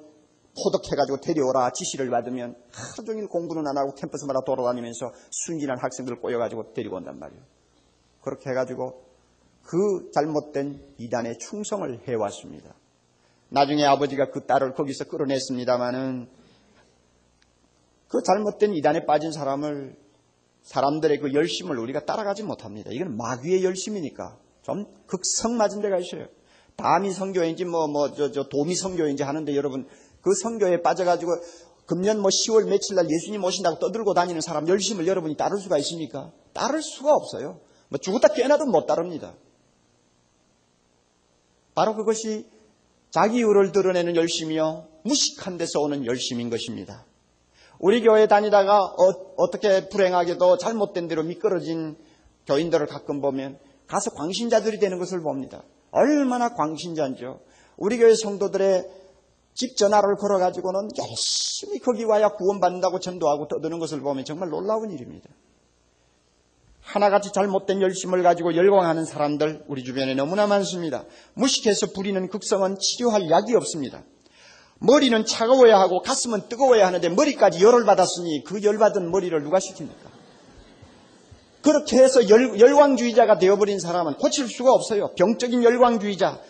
포덕해가지고 데려오라 지시를 받으면 하루 종일 공부는 안 하고 캠퍼스마다 돌아다니면서 순진한 학생들 꼬여가지고 데리고 온단 말이에요. 그렇게 해가지고 그 잘못된 이단에 충성을 해왔습니다. 나중에 아버지가 그 딸을 거기서 끌어냈습니다마는 그 잘못된 이단에 빠진 사람들의 그 열심을 우리가 따라가지 못합니다. 이건 마귀의 열심이니까 좀 극성 맞은 데가 있어요. 다미 선교인지 도미 선교인지 하는데 여러분 그 선교에 빠져가지고 금년 10월 며칠 날 예수님 오신다고 떠들고 다니는 사람 열심을 여러분이 따를 수가 있습니까? 따를 수가 없어요. 죽었다 깨어나도 못 따릅니다. 바로 그것이 자기 의를 드러내는 열심이요 무식한 데서 오는 열심인 것입니다. 우리 교회 다니다가 어떻게 불행하게도 잘못된 대로 미끄러진 교인들을 가끔 보면 가서 광신자들이 되는 것을 봅니다. 얼마나 광신자인지요. 우리 교회 성도들의 집 전화를 걸어가지고는 열심히 거기 와야 구원받는다고 전도하고 떠드는 것을 보면 정말 놀라운 일입니다. 하나같이 잘못된 열심을 가지고 열광하는 사람들 우리 주변에 너무나 많습니다. 무식해서 부리는 극성은 치료할 약이 없습니다. 머리는 차가워야 하고 가슴은 뜨거워야 하는데 머리까지 열을 받았으니 그 열받은 머리를 누가 시킵니까? 그렇게 해서 열광주의자가 되어버린 사람은 고칠 수가 없어요. 병적인 열광주의자.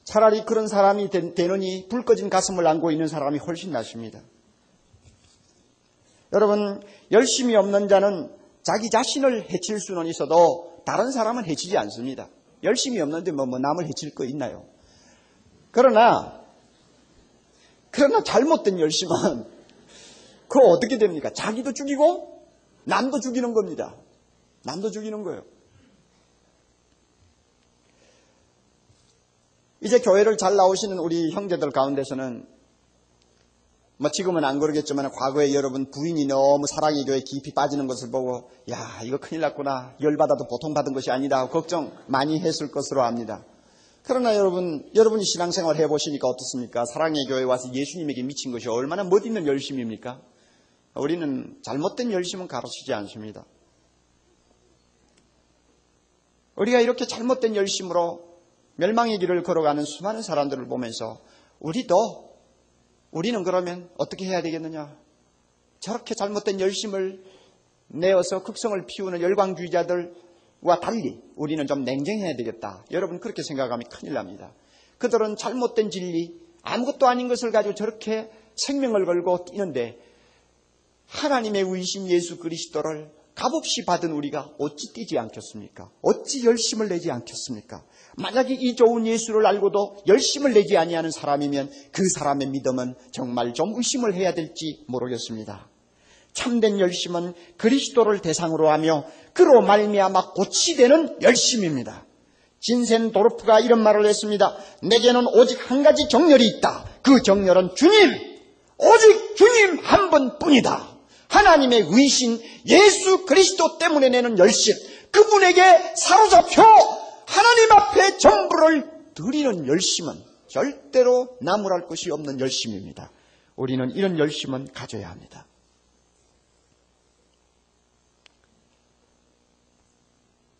차라리 그런 사람이 되느니 불 꺼진 가슴을 안고 있는 사람이 훨씬 낫습니다. 여러분, 열심이 없는 자는 자기 자신을 해칠 수는 있어도 다른 사람은 해치지 않습니다. 열심이 없는데 뭐 남을 해칠 거 있나요? 그러나 잘못된 열심은 그거 어떻게 됩니까? 자기도 죽이고 남도 죽이는 겁니다. 남도 죽이는 거예요. 이제 교회를 잘 나오시는 우리 형제들 가운데서는 뭐 지금은 안 그러겠지만 과거에 여러분 부인이 너무 사랑의 교회에 깊이 빠지는 것을 보고 야 이거 큰일 났구나, 열받아도 보통 받은 것이 아니다 걱정 많이 했을 것으로 압니다. 그러나 여러분이 신앙생활 해보시니까 어떻습니까? 사랑의 교회에 와서 예수님에게 미친 것이 얼마나 멋있는 열심입니까? 우리는 잘못된 열심은 가르치지 않습니다. 우리가 이렇게 잘못된 열심으로 멸망의 길을 걸어가는 수많은 사람들을 보면서 우리는 그러면 어떻게 해야 되겠느냐? 저렇게 잘못된 열심을 내어서 극성을 피우는 열광주의자들과 달리 우리는 좀 냉정해야 되겠다. 여러분 그렇게 생각하면 큰일 납니다. 그들은 잘못된 진리, 아무것도 아닌 것을 가지고 저렇게 생명을 걸고 뛰는데 하나님의 의신 예수 그리스도를 값없이 받은 우리가 어찌 뛰지 않겠습니까? 어찌 열심을 내지 않겠습니까? 만약에 이 좋은 예수를 알고도 열심을 내지 아니하는 사람이면 그 사람의 믿음은 정말 좀 의심을 해야 될지 모르겠습니다. 참된 열심은 그리스도를 대상으로 하며 그로 말미암아 꽃이 되는 열심입니다. 진센도르프가 이런 말을 했습니다. 내게는 오직 한 가지 정열이 있다. 그 정열은 주님, 오직 주님 한 분뿐이다. 하나님의 의신 예수 그리스도 때문에 내는 열심, 그분에게 사로잡혀 하나님 앞에 전부를 드리는 열심은 절대로 나무랄 것이 없는 열심입니다. 우리는 이런 열심은 가져야 합니다.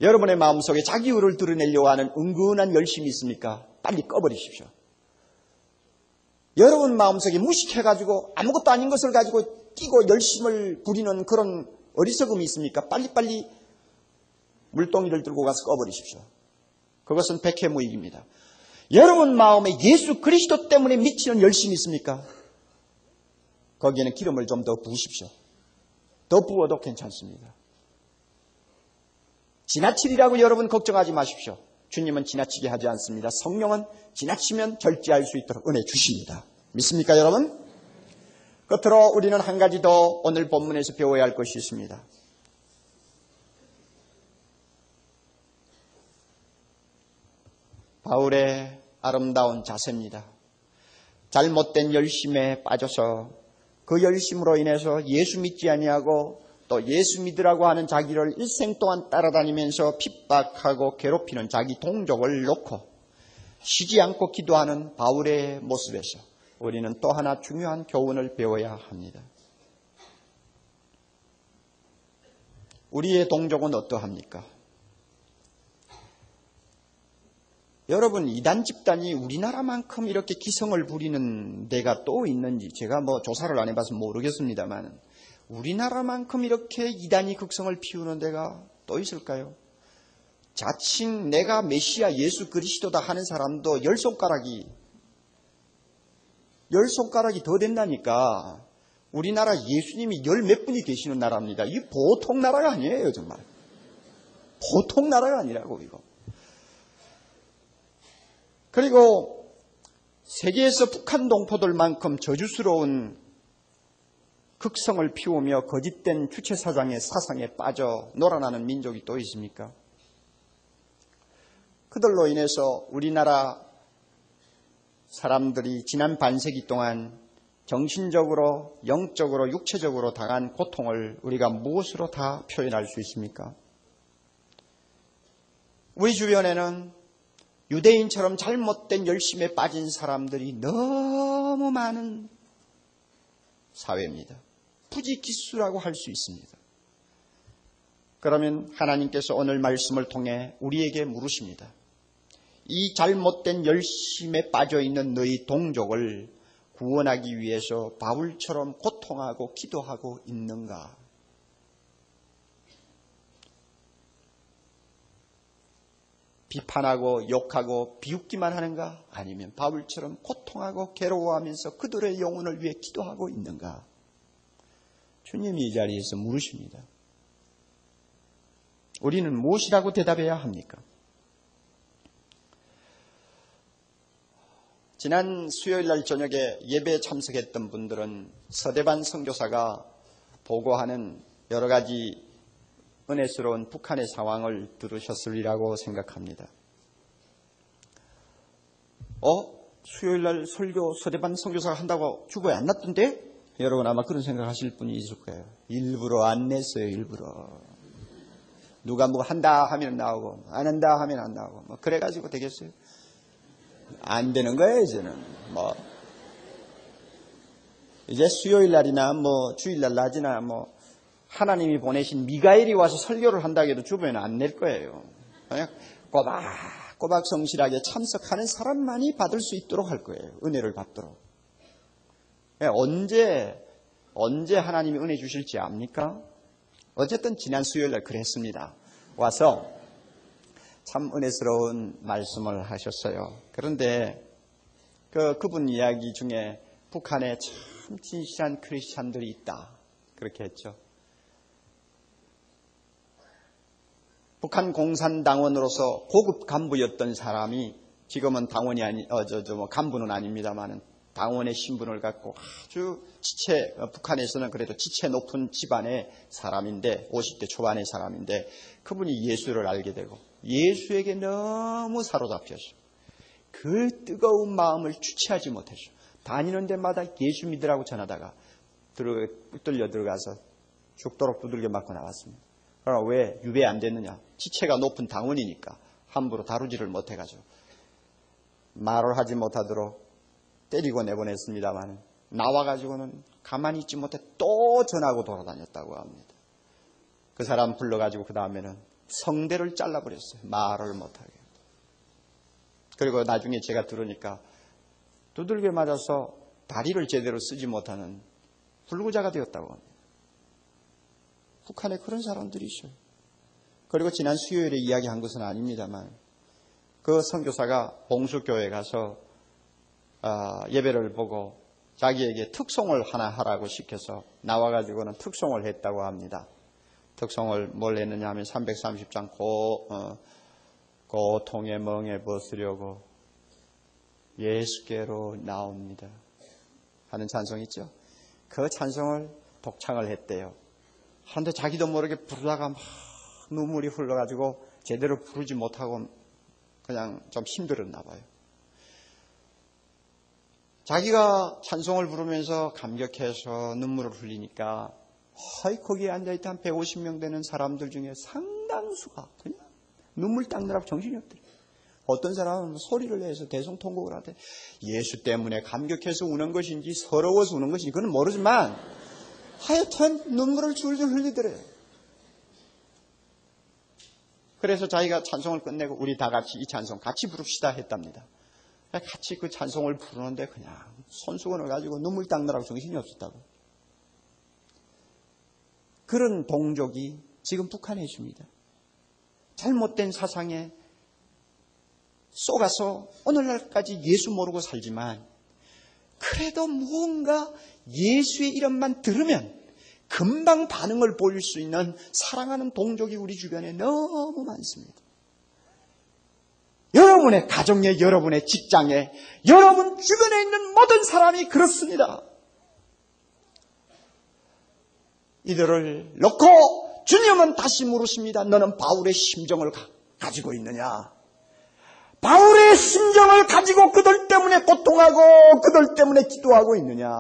여러분의 마음속에 자기 의를 드러내려고 하는 은근한 열심이 있습니까? 빨리 꺼버리십시오. 여러분 마음속에 무식해가지고 아무것도 아닌 것을 가지고 끼고 열심을 부리는 그런 어리석음이 있습니까? 빨리빨리 물동이를 들고 가서 꺼버리십시오. 그것은 백해무익입니다. 여러분 마음에 예수 그리스도 때문에 미치는 열심이 있습니까? 거기에는 기름을 좀 더 부으십시오. 더 부어도 괜찮습니다. 지나치리라고 여러분 걱정하지 마십시오. 주님은 지나치게 하지 않습니다. 성령은 지나치면 절제할 수 있도록 은혜 주십니다. 믿습니까 여러분? 끝으로 우리는 한 가지 더 오늘 본문에서 배워야 할 것이 있습니다. 바울의 아름다운 자세입니다. 잘못된 열심에 빠져서 그 열심으로 인해서 예수 믿지 아니하고 또 예수 믿으라고 하는 자기를 일생 동안 따라다니면서 핍박하고 괴롭히는 자기 동족을 놓고 쉬지 않고 기도하는 바울의 모습에서 우리는 또 하나 중요한 교훈을 배워야 합니다. 우리의 동족은 어떠합니까? 여러분, 이단 집단이 우리나라만큼 이렇게 기성을 부리는 데가 또 있는지 제가 조사를 안 해봐서 모르겠습니다만 우리나라만큼 이렇게 이단이 극성을 피우는 데가 또 있을까요? 자칭 내가 메시아 예수 그리스도다 하는 사람도 열 손가락이 더 된다니까. 우리나라 예수님이 열 몇 분이 계시는 나라입니다. 이 보통 나라가 아니에요, 정말. 보통 나라가 아니라고, 이거. 그리고 세계에서 북한 동포들만큼 저주스러운 극성을 피우며 거짓된 주체사상의 사상에 빠져 놀아나는 민족이 또 있습니까? 그들로 인해서 우리나라 사람들이 지난 반세기 동안 정신적으로, 영적으로, 육체적으로 당한 고통을 우리가 무엇으로 다 표현할 수 있습니까? 우리 주변에는 유대인처럼 잘못된 열심에 빠진 사람들이 너무 많은 사회입니다. 부지기수라고 할 수 있습니다. 그러면 하나님께서 오늘 말씀을 통해 우리에게 물으십니다. 이 잘못된 열심에 빠져있는 너희 동족을 구원하기 위해서 바울처럼 고통하고 기도하고 있는가? 비판하고 욕하고 비웃기만 하는가? 아니면 바울처럼 고통하고 괴로워하면서 그들의 영혼을 위해 기도하고 있는가? 주님이 이 자리에서 물으십니다. 우리는 무엇이라고 대답해야 합니까? 지난 수요일 날 저녁에 예배에 참석했던 분들은 서대반 선교사가 보고하는 여러 가지 은혜스러운 북한의 상황을 들으셨으리라고 생각합니다. 수요일 날 설교 서대반 선교사가 한다고 주보에 안 났던데? 여러분 아마 그런 생각하실 분이 있을 거예요. 일부러 안 냈어요. 일부러. 누가 뭐 한다 하면 나오고 안 한다 하면 안 나오고 뭐 그래가지고 되겠어요? 안 되는 거예요. 이제는 뭐 이제 수요일 날이나 뭐 주일 날 낮이나 뭐 하나님이 보내신 미가엘이 와서 설교를 한다고 해도 주변에는 안 낼 거예요. 그냥 꼬박 성실하게 참석하는 사람만이 받을 수 있도록 할 거예요. 은혜를 받도록. 언제 하나님이 은혜 주실지 압니까? 어쨌든 지난 수요일 날 그랬습니다. 와서 참 은혜스러운 말씀을 하셨어요. 그런데 그분 이야기 중에 북한에 참 진실한 크리스찬들이 있다. 그렇게 했죠. 북한 공산당원으로서 고급 간부였던 사람이 지금은 당원이 간부는 아닙니다만은 당원의 신분을 갖고 아주 북한에서는 그래도 지체 높은 집안의 사람인데 50대 초반의 사람인데 그분이 예수를 알게 되고 예수에게 너무 사로잡혔어. 그 뜨거운 마음을 주체하지 못했어. 다니는 데마다 예수 믿으라고 전하다가 붙들려 들어가서 죽도록 두들겨 맞고 나왔습니다. 그러나 왜 유배 안 됐느냐? 지체가 높은 당원이니까 함부로 다루지를 못해가지고 말을 하지 못하도록 때리고 내보냈습니다만 나와가지고는 가만히 있지 못해 또 전하고 돌아다녔다고 합니다. 그 사람 불러가지고 그 다음에는 성대를 잘라버렸어요. 말을 못하게. 그리고 나중에 제가 들으니까 두들겨 맞아서 다리를 제대로 쓰지 못하는 불구자가 되었다고 합니다. 북한에 그런 사람들이 있어요. 그리고 지난 수요일에 이야기한 것은 아닙니다만 그 선교사가 봉수교회에 가서 예배를 보고 자기에게 특송을 하나 하라고 시켜서 나와가지고는 특송을 했다고 합니다. 특송을 뭘 했느냐 하면 330장 고통의 멍에 벗으려고 예수께로 나옵니다 하는 찬송 있죠. 그 찬송을 독창을 했대요. 그런데 자기도 모르게 부르다가 막 눈물이 흘러가지고 제대로 부르지 못하고 그냥 좀 힘들었나 봐요. 자기가 찬송을 부르면서 감격해서 눈물을 흘리니까 거기에 앉아있던 한 150명 되는 사람들 중에 상당수가 그냥 눈물 닦느라고 정신이 없더래. 어떤 사람은 소리를 내서 대성통곡을 하대. 예수 때문에 감격해서 우는 것인지 서러워서 우는 것인지 그건 모르지만 하여튼 눈물을 줄줄 흘리더래요. 그래서 자기가 찬송을 끝내고 우리 다 같이 이 찬송 같이 부릅시다 했답니다. 같이 그 찬송을 부르는데 그냥 손수건을 가지고 눈물 닦느라고 정신이 없었다고. 그런 동족이 지금 북한에 있습니다. 잘못된 사상에 속아서 오늘날까지 예수 모르고 살지만 그래도 무언가 예수의 이름만 들으면 금방 반응을 보일 수 있는 사랑하는 동족이 우리 주변에 너무 많습니다. 여러분의 가정에, 여러분의 직장에, 여러분 주변에 있는 모든 사람이 그렇습니다. 이들을 놓고 주님은 다시 물으십니다. 너는 바울의 심정을 가지고 있느냐? 바울의 심정을 가지고 그들 때문에 고통하고 그들 때문에 기도하고 있느냐?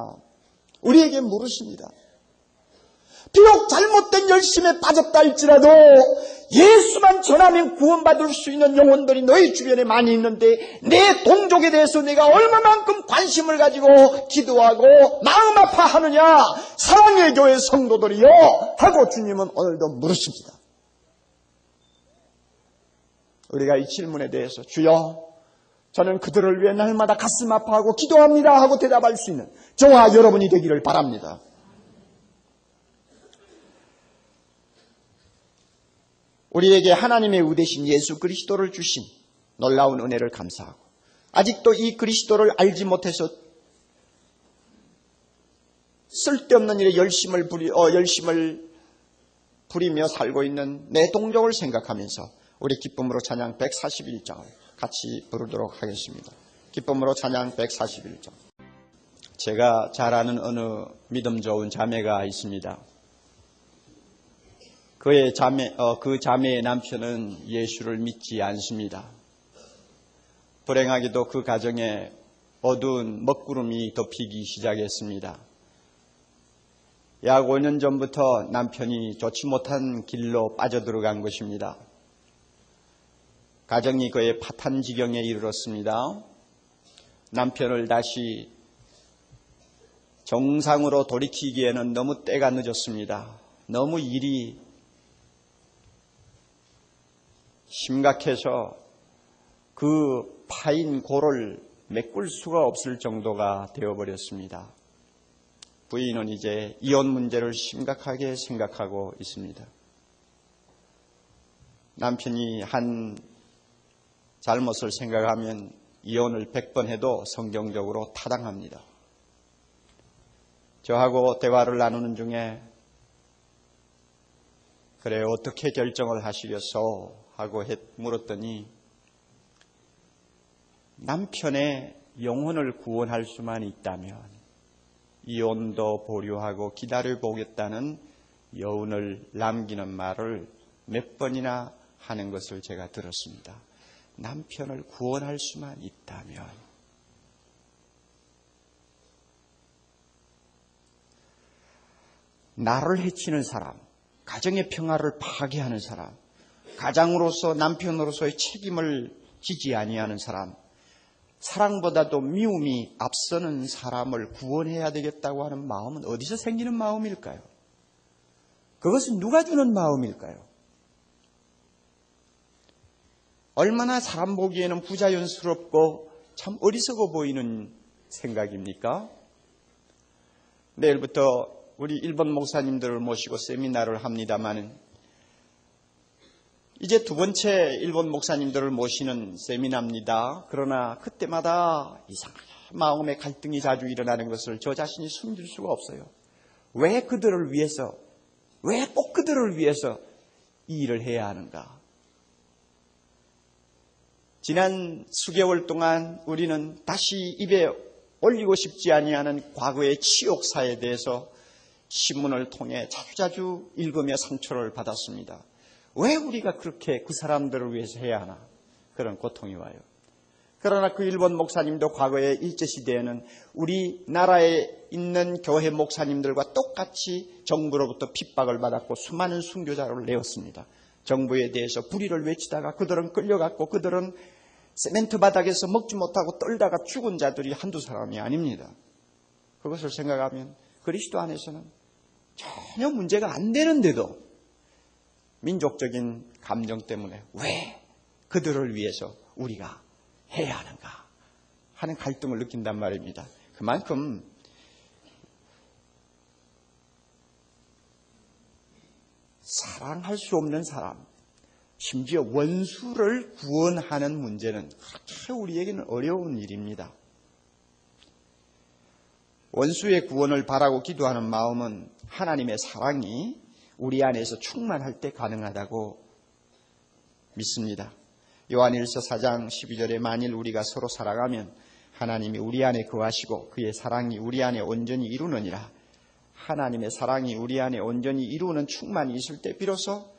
우리에게 물으십니다. 비록 잘못된 열심에 빠졌다 할지라도 예수만 전하면 구원받을 수 있는 영혼들이 너희 주변에 많이 있는데 내 동족에 대해서 내가 얼마만큼 관심을 가지고 기도하고 마음 아파하느냐? 사랑의 교회 성도들이요 하고 주님은 오늘도 물으십니다. 우리가 이 질문에 대해서 주여 저는 그들을 위해 날마다 가슴 아파하고 기도합니다 하고 대답할 수 있는 저와 여러분이 되기를 바랍니다. 우리에게 하나님의 의대신 예수 그리스도를 주신 놀라운 은혜를 감사하고 아직도 이 그리스도를 알지 못해서 쓸데없는 일에 열심을 부리며 살고 있는 내 동족을 생각하면서 우리 기쁨으로 찬양 141장을 같이 부르도록 하겠습니다. 기쁨으로 찬양 141장. 제가 잘 아는 어느 믿음 좋은 자매가 있습니다. 그 자매의 남편은 예수를 믿지 않습니다. 불행하게도 그 가정에 어두운 먹구름이 덮이기 시작했습니다. 약 5년 전부터 남편이 좋지 못한 길로 빠져들어간 것입니다. 가정이 거의 파탄 지경에 이르렀습니다. 남편을 다시 정상으로 돌이키기에는 너무 때가 늦었습니다. 너무 일이 심각해서 그 파인 골을 메꿀 수가 없을 정도가 되어버렸습니다. 부인은 이제 이혼 문제를 심각하게 생각하고 있습니다. 남편이 한 잘못을 생각하면 이혼을 100번 해도 성경적으로 타당합니다. 저하고 대화를 나누는 중에 그래 어떻게 결정을 하시겠소? 하고 물었더니 남편의 영혼을 구원할 수만 있다면 이혼도 보류하고 기다려보겠다는 여운을 남기는 말을 몇 번이나 하는 것을 제가 들었습니다. 남편을 구원할 수만 있다면. 나를 해치는 사람, 가정의 평화를 파괴하는 사람, 가장으로서 남편으로서의 책임을 지지 아니하는 사람, 사랑보다도 미움이 앞서는 사람을 구원해야 되겠다고 하는 마음은 어디서 생기는 마음일까요? 그것은 누가 주는 마음일까요? 얼마나 사람 보기에는 부자연스럽고 참 어리석어 보이는 생각입니까? 내일부터 우리 일본 목사님들을 모시고 세미나를 합니다만 이제 두 번째 일본 목사님들을 모시는 세미나입니다. 그러나 그때마다 이상한 마음의 갈등이 자주 일어나는 것을 저 자신이 숨길 수가 없어요. 왜 그들을 위해서, 왜 꼭 그들을 위해서 이 일을 해야 하는가? 지난 수개월 동안 우리는 다시 입에 올리고 싶지 아니하는 과거의 치욕사에 대해서 신문을 통해 자주자주 읽으며 상처를 받았습니다. 왜 우리가 그렇게 그 사람들을 위해서 해야 하나? 그런 고통이 와요. 그러나 그 일본 목사님도 과거의 일제시대에는 우리나라에 있는 교회 목사님들과 똑같이 정부로부터 핍박을 받았고 수많은 순교자를 내었습니다. 정부에 대해서 불의를 외치다가 그들은 끌려갔고 그들은 세멘트 바닥에서 먹지 못하고 떨다가 죽은 자들이 한두 사람이 아닙니다. 그것을 생각하면 그리스도 안에서는 전혀 문제가 안 되는데도 민족적인 감정 때문에 왜 그들을 위해서 우리가 해야 하는가 하는 갈등을 느낀단 말입니다. 그만큼 사랑할 수 없는 사람, 심지어 원수를 구원하는 문제는 그렇게 우리에게는 어려운 일입니다. 원수의 구원을 바라고 기도하는 마음은 하나님의 사랑이 우리 안에서 충만할 때 가능하다고 믿습니다. 요한일서 4장 12절에 만일 우리가 서로 사랑하면 하나님이 우리 안에 거하시고 그의 사랑이 우리 안에 온전히 이루느니라. 하나님의 사랑이 우리 안에 온전히 이루는 충만이 있을 때 비로소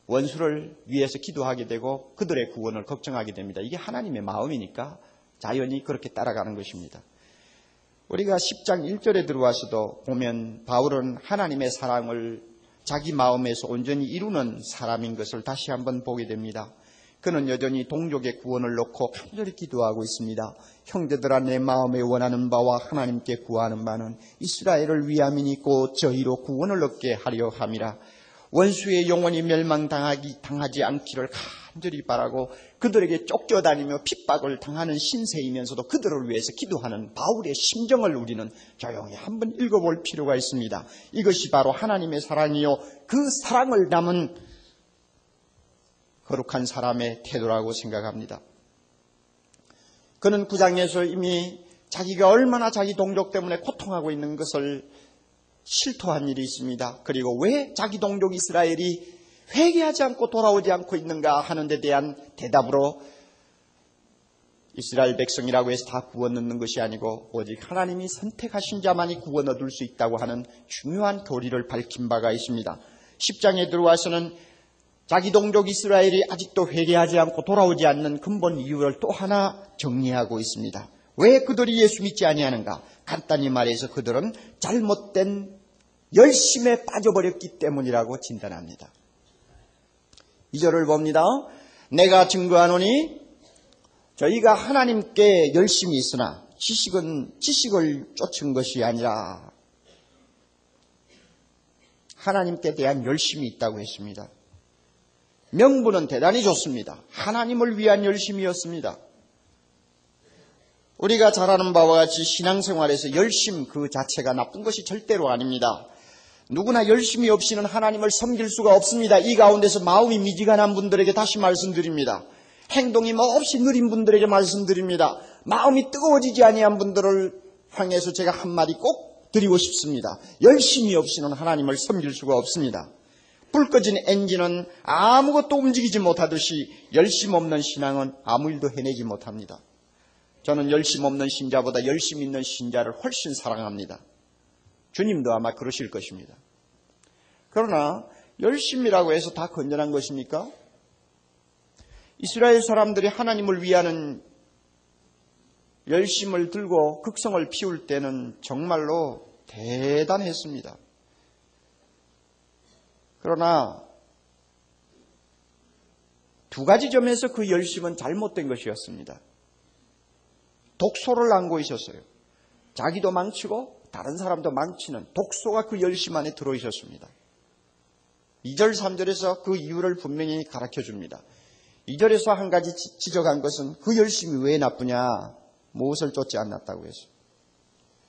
원수를 위해서 기도하게 되고 그들의 구원을 걱정하게 됩니다. 이게 하나님의 마음이니까 자연히 그렇게 따라가는 것입니다. 우리가 10장 1절에 들어와서도 보면 바울은 하나님의 사랑을 자기 마음에서 온전히 이루는 사람인 것을 다시 한번 보게 됩니다. 그는 여전히 동족의 구원을 놓고 간절히 기도하고 있습니다. 형제들아 내 마음에 원하는 바와 하나님께 구하는 바는 이스라엘을 위함이니 곧 저희로 구원을 얻게 하려 함이라. 원수의 영혼이 멸망당하지 않기를 간절히 바라고 그들에게 쫓겨다니며 핍박을 당하는 신세이면서도 그들을 위해서 기도하는 바울의 심정을 우리는 조용히 한번 읽어볼 필요가 있습니다. 이것이 바로 하나님의 사랑이요 그 사랑을 담은 거룩한 사람의 태도라고 생각합니다. 그는 9장에서 이미 자기가 얼마나 자기 동족 때문에 고통하고 있는 것을 실토한 일이 있습니다. 그리고 왜 자기 동족 이스라엘이 회개하지 않고 돌아오지 않고 있는가 하는 데 대한 대답으로 이스라엘 백성이라고 해서 다 구원 얻는 것이 아니고 오직 하나님이 선택하신 자만이 구원 얻을 수 있다고 하는 중요한 교리를 밝힌 바가 있습니다. 10장에 들어와서는 자기 동족 이스라엘이 아직도 회개하지 않고 돌아오지 않는 근본 이유를 또 하나 정리하고 있습니다. 왜 그들이 예수 믿지 아니하는가? 간단히 말해서 그들은 잘못된 열심에 빠져버렸기 때문이라고 진단합니다. 2절을 봅니다. 내가 증거하노니 저희가 하나님께 열심히 있으나 지식을 쫓은 것이 아니라 하나님께 대한 열심이 있다고 했습니다. 명분은 대단히 좋습니다. 하나님을 위한 열심이었습니다. 우리가 잘 아는 바와 같이 신앙생활에서 열심 그 자체가 나쁜 것이 절대로 아닙니다. 누구나 열심이 없이는 하나님을 섬길 수가 없습니다. 이 가운데서 마음이 미지근한 분들에게 다시 말씀드립니다. 행동이 몹시 느린 분들에게 말씀드립니다. 마음이 뜨거워지지 아니한 분들을 향해서 제가 한마디 꼭 드리고 싶습니다. 열심이 없이는 하나님을 섬길 수가 없습니다. 불 꺼진 엔진은 아무것도 움직이지 못하듯이 열심 없는 신앙은 아무 일도 해내지 못합니다. 저는 열심 없는 신자보다 열심 있는 신자를 훨씬 사랑합니다. 주님도 아마 그러실 것입니다. 그러나 열심이라고 해서 다 건전한 것입니까? 이스라엘 사람들이 하나님을 위하는 열심을 들고 극성을 피울 때는 정말로 대단했습니다. 그러나 두 가지 점에서 그 열심은 잘못된 것이었습니다. 독소를 안고 있었어요. 자기도 망치고 다른 사람도 망치는 독소가 그 열심 안에 들어있었습니다. 2절 3절에서 그 이유를 분명히 가르쳐 줍니다. 2절에서 한 가지 지적한 것은 그 열심이 왜 나쁘냐? 무엇을 쫓지 않았다고 했어요.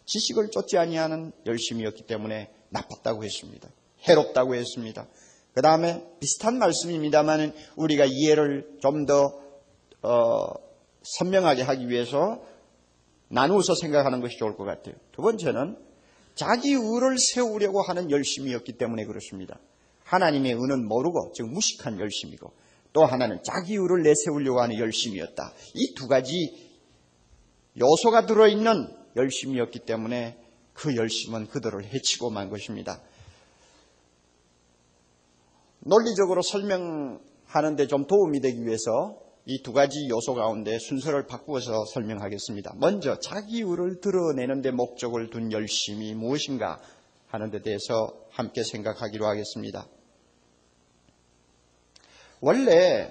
지식을 쫓지 아니하는 열심이었기 때문에 나빴다고 했습니다. 해롭다고 했습니다. 그 다음에 비슷한 말씀입니다만 우리가 이해를 좀 더 선명하게 하기 위해서 나누어서 생각하는 것이 좋을 것 같아요. 두 번째는 자기 의를 세우려고 하는 열심이었기 때문에 그렇습니다. 하나님의 의는 모르고 즉 무식한 열심이고 또 하나는 자기 의를 내세우려고 하는 열심이었다. 이 두 가지 요소가 들어있는 열심이었기 때문에 그 열심은 그들을 해치고 만 것입니다. 논리적으로 설명하는 데 좀 도움이 되기 위해서 이 두 가지 요소 가운데 순서를 바꾸어서 설명하겠습니다. 먼저 자기 의를 드러내는 데 목적을 둔 열심이 무엇인가 하는 데 대해서 함께 생각하기로 하겠습니다. 원래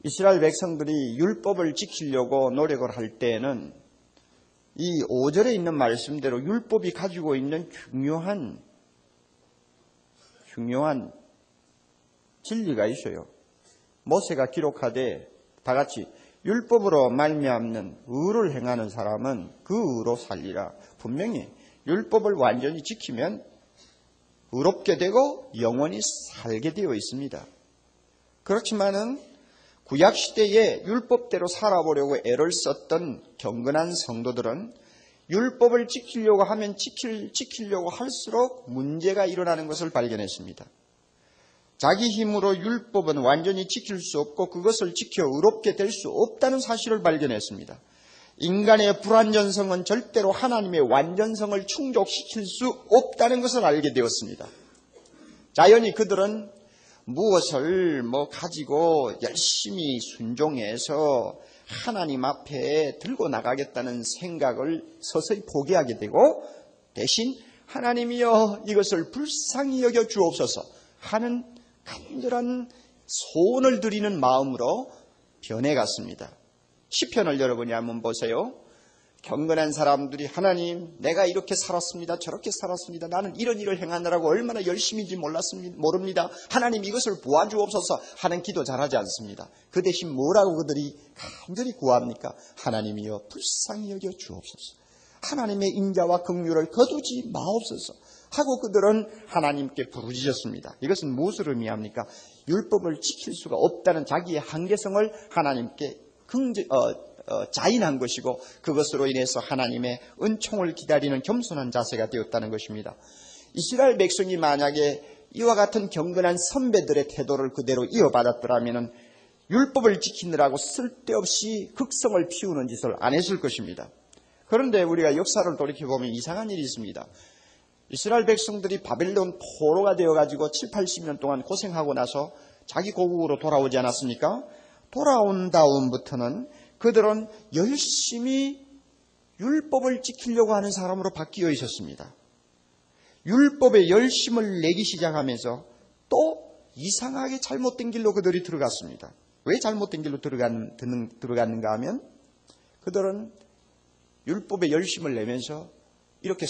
이스라엘 백성들이 율법을 지키려고 노력을 할 때에는 이 5절에 있는 말씀대로 율법이 가지고 있는 중요한 진리가 있어요. 모세가 기록하되 다 같이 율법으로 말미암는 의를 행하는 사람은 그 의로 살리라. 분명히 율법을 완전히 지키면 의롭게 되고 영원히 살게 되어 있습니다. 그렇지만은 구약시대에 율법대로 살아보려고 애를 썼던 경건한 성도들은 율법을 지키려고 하면 지키려고 할수록 문제가 일어나는 것을 발견했습니다. 자기 힘으로 율법은 완전히 지킬 수 없고 그것을 지켜 의롭게 될 수 없다는 사실을 발견했습니다. 인간의 불완전성은 절대로 하나님의 완전성을 충족시킬 수 없다는 것을 알게 되었습니다. 자연히 그들은 무엇을 가지고 열심히 순종해서 하나님 앞에 들고 나가겠다는 생각을 서서히 포기하게 되고 대신 하나님이여 이것을 불쌍히 여겨 주옵소서 하는 간절한 소원을 드리는 마음으로 변해갔습니다. 시편을 여러분이 한번 보세요. 경건한 사람들이 하나님 내가 이렇게 살았습니다. 저렇게 살았습니다. 나는 이런 일을 행하느라고 얼마나 열심인지 모릅니다. 하나님 이것을 보아주옵소서 하는 기도 잘하지 않습니다. 그 대신 뭐라고 그들이 간절히 구합니까? 하나님이여 불쌍히 여겨 주옵소서. 하나님의 인자와 긍휼을 거두지 마옵소서 하고 그들은 하나님께 부르짖었습니다. 이것은 무엇을 의미합니까? 율법을 지킬 수가 없다는 자기의 한계성을 하나님께 자인한 것이고 그것으로 인해서 하나님의 은총을 기다리는 겸손한 자세가 되었다는 것입니다. 이스라엘 백성이 만약에 이와 같은 경건한 선배들의 태도를 그대로 이어받았더라면 율법을 지키느라고 쓸데없이 극성을 피우는 짓을 안 했을 것입니다. 그런데 우리가 역사를 돌이켜보면 이상한 일이 있습니다. 이스라엘 백성들이 바벨론 포로가 되어가지고 7, 80년 동안 고생하고 나서 자기 고국으로 돌아오지 않았습니까? 돌아온 다음부터는 그들은 열심히 율법을 지키려고 하는 사람으로 바뀌어 있었습니다. 율법에 열심을 내기 시작하면서 또 이상하게 잘못된 길로 그들이 들어갔습니다. 왜 잘못된 길로 들어갔는가 하면 그들은 율법에 열심을 내면서 이렇게